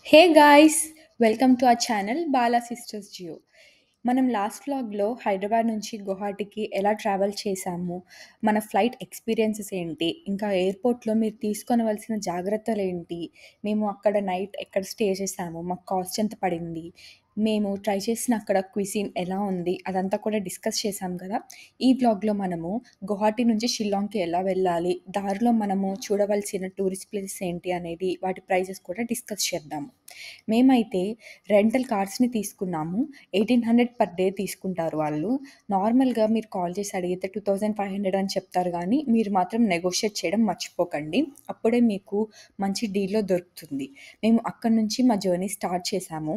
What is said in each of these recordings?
Hey guys! Welcome to our channel Bala sisters జియో. మనం last వ్లాగ్‌లో హైదరాబాద్ నుంచి గువాహటికి ఎలా ట్రావెల్ చేశాము, మన ఫ్లైట్ ఎక్స్‌పీరియన్సెస్ ఏంటి, ఇంకా ఎయిర్‌పోర్ట్‌లో మీరు తీసుకోనవలసిన జాగ్రత్తలేంటి, మేము అక్కడ నైట్ ఎక్కడ స్టే చేశాము, మాకు కాస్ట్ ఎంత పడింది, మేము ట్రై చేసిన అక్కడ క్విజిన్ ఎలా ఉంది, అదంతా కూడా డిస్కస్ చేశాం కదా! ఈ వ్లాగ్‌లో మనము గువాహటి నుంచి షిల్లాంగ్‌కి ఎలా వెళ్ళాలి, దారిలో మనము చూడవలసిన టూరిస్ట్ ప్లేసెస్ ఏంటి అనేది వాటి ప్రైజెస్ కూడా డిస్కస్ చేద్దాము. మేమైతే రెంటల్ కార్స్‌ని తీసుకున్నాము. 1800 పర్ డే తీసుకుంటారు వాళ్ళు. నార్మల్‌గా మీరు కాల్ చేసి అడిగితే 2500 అని చెప్తారు గానీ, మీరు మాత్రం నెగోషియేట్ చేయడం మర్చిపోకండి. అప్పుడే మీకు మంచి డీల్‌లో దొరుకుతుంది. మేము అక్కడి నుంచి మా జర్నీ స్టార్ట్ చేశాము.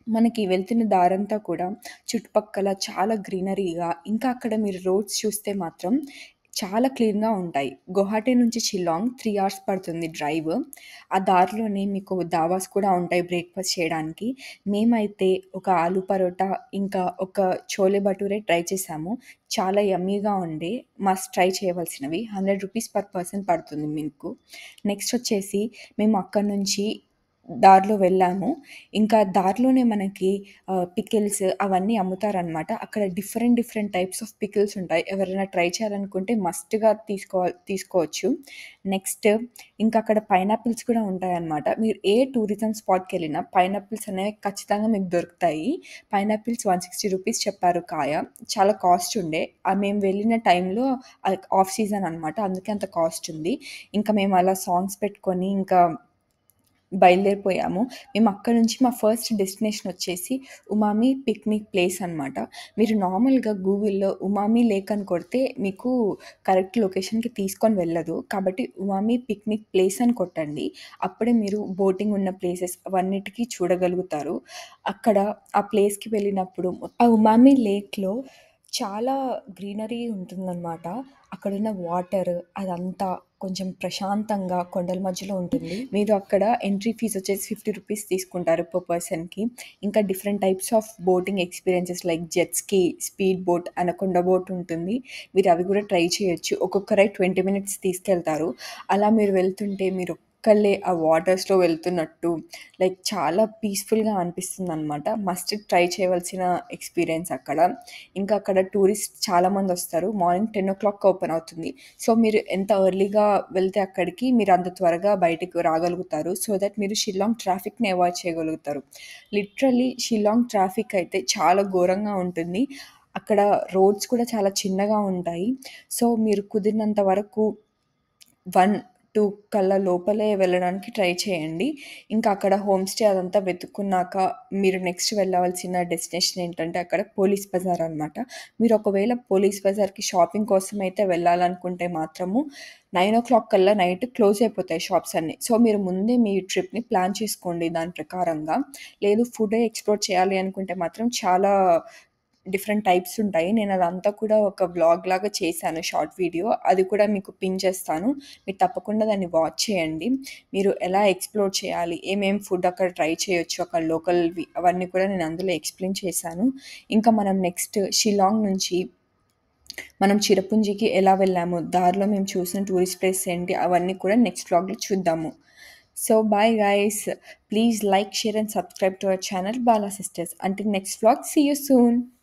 మనకి వెళ్తున్న దారంతా కూడా చుట్టుపక్కల చాలా గ్రీనరీగా, ఇంకా అక్కడ మీరు రోడ్స్ చూస్తే మాత్రం చాలా క్లీన్‌గా ఉంటాయి. గువాహటి నుంచి షిల్లాంగ్ 3 అవర్స్ పడుతుంది డ్రైవ్. ఆ దారిలోనే మీకు ధాబాస్ కూడా ఉంటాయి బ్రేక్‌ఫాస్ట్ చేయడానికి. మేమైతే ఒక ఆలు పరోటా, ఇంకా ఒక చోలే భటూరే ట్రై చేశాము. చాలా యమ్మీగా ఉండే. మస్ట్ ట్రై చేయవలసినవి. రూ. 100 పర్ పర్సన్ పడుతుంది మీకు. నెక్స్ట్ వచ్చేసి మేము అక్కడి నుంచి దారిలో వెళ్ళాము. ఇంకా దారిలోనే మనకి పికిల్స్ అవన్నీ అమ్ముతారనమాట. అక్కడ different different types of pickles ఉంటాయి. ఎవరైనా ట్రై చేయాలనుకుంటే మస్ట్‌గా తీసుకోవచ్చు. నెక్స్ట్ ఇంకా అక్కడ పైనాపిల్స్ కూడా ఉంటాయన్నమాట. మీరు ఏ టూరిజం స్పాట్‌కెళ్ళినా పైనాపిల్స్ అనేవి ఖచ్చితంగా మీకు దొరుకుతాయి. పైనాపిల్స్ రూ. 160 చెప్పారు కాయ. చాలా కాస్ట్ ఉండే. మేము వెళ్ళిన టైంలో ఆఫ్ సీజన్ అనమాట. అందుకే అంత కాస్ట్ ఉంది. ఇంకా మేము అలా సాంగ్స్ పెట్టుకొని ఇంకా బయలుదేరిపోయాము. మేము అక్కడి నుంచి మా ఫస్ట్ డెస్టినేషన్ వచ్చేసి ఉమామి పిక్నిక్ ప్లేస్ అనమాట. మీరు నార్మల్‌గా గూగుల్‌లో ఉమామి లేక్ అని కొడితే మీకు కరెక్ట్ లొకేషన్‌కి తీసుకొని వెళ్ళదు. కాబట్టి ఉమామి పిక్నిక్ ప్లేస్ అని కొట్టండి. అప్పుడే మీరు బోటింగ్ ఉన్న ప్లేసెస్ అవన్నిటికి చూడగలుగుతారు. అక్కడ ఆ ప్లేస్‌కి వెళ్ళినప్పుడు ఆ ఉమామి లేక్‌లో చాలా గ్రీనరీ ఉంటుందనమాట. అక్కడున్న వాటర్ అదంతా కొంచెం ప్రశాంతంగా కొండల మధ్యలో ఉంటుంది. మీరు అక్కడ ఎంట్రీ ఫీజ్ వచ్చేసి రూ. 50 తీసుకుంటారు పర్ పర్సన్‌కి. ఇంకా different types of boating experiences like jet ski, speed boat, anaconda boat ఉంటుంది. మీరు అవి కూడా ట్రై చేయొచ్చు. ఒక్కొక్క రైడ్ 20 మినిట్స్ తీసుకెళ్తారు. అలా మీరు వెళ్తుంటే మీరు ఒక్కళ్ళే ఆ వాటర్స్‌లో వెళ్తున్నట్టు లైక్ చాలా పీస్‌ఫుల్‌గా అనిపిస్తుందనమాట. మస్ట్ ట్రై చేయవలసిన ఎక్స్‌పీరియన్స్ అక్కడ. ఇంకా అక్కడ టూరిస్ట్ చాలామందొస్తారు. మార్నింగ్ 10:00 ఓపెన్ అవుతుంది. సో, మీరు ఎంత ఎర్లీగా వెళ్తే అక్కడికి మీరు అంత త్వరగా బయటకు రాగలుగుతారు. సో దట్ మీరు షిల్లాంగ్ ట్రాఫిక్‌ని అవాయిడ్ చేయగలుగుతారు. లిటరల్లీ షిల్లాంగ్ ట్రాఫిక్ అయితే చాలా ఘోరంగా ఉంటుంది. అక్కడ రోడ్స్ కూడా చాలా చిన్నగా ఉంటాయి. సో, మీరు కుదిరినంత వరకు 1, 2 కల్లా లోపలే వెళ్ళడానికి ట్రై చేయండి. ఇంకా అక్కడ హోమ్ స్టే అదంతా వెతుక్కున్నాక మీరు నెక్స్ట్ వెళ్ళవలసిన డెస్టినేషన్ ఏంటంటే అక్కడ పోలీస్ బజార్ అనమాట. మీరు ఒకవేళ పోలీస్ బజార్‌కి షాపింగ్ కోసం అయితే వెళ్ళాలనుకుంటే మాత్రము 9:00 కల్లా నైట్ క్లోజ్ అయిపోతాయి షాప్స్ అన్నీ. సో, మీరు ముందే మీ ట్రిప్‌ని ప్లాన్ చేసుకోండి దాని ప్రకారంగా. లేదు ఫుడే ఎక్స్‌ప్లోర్ చేయాలి అనుకుంటే మాత్రం చాలా డిఫరెంట్ టైప్స్ ఉంటాయి. నేను అదంతా కూడా ఒక వ్లాగ్ లాగా చేశాను షార్ట్ వీడియో. అది కూడా మీకు పిన్ చేస్తాను. మీరు తప్పకుండా దాన్ని వాచ్ చేయండి. మీరు ఎలా ఎక్స్‌ప్లోర్ చేయాలి, ఏమేం ఫుడ్ అక్కడ ట్రై చేయొచ్చు, అక్కడ లోకల్‌వి అవన్నీ కూడా నేను అందులో ఎక్స్‌ప్లెయిన్ చేశాను. ఇంకా మనం నెక్స్ట్ షిల్లాంగ్ నుంచి మనం చిరపుంజికి ఎలా వెళ్ళాము, దారిలో మేము చూసిన టూరిస్ట్ ప్లేసెస్ ఏంటి, అవన్నీ కూడా నెక్స్ట్ వ్లాగ్‌లో చూద్దాము. So bye guys. Please like, share and subscribe to our channel Bala Sisters. Until next vlog, see you soon.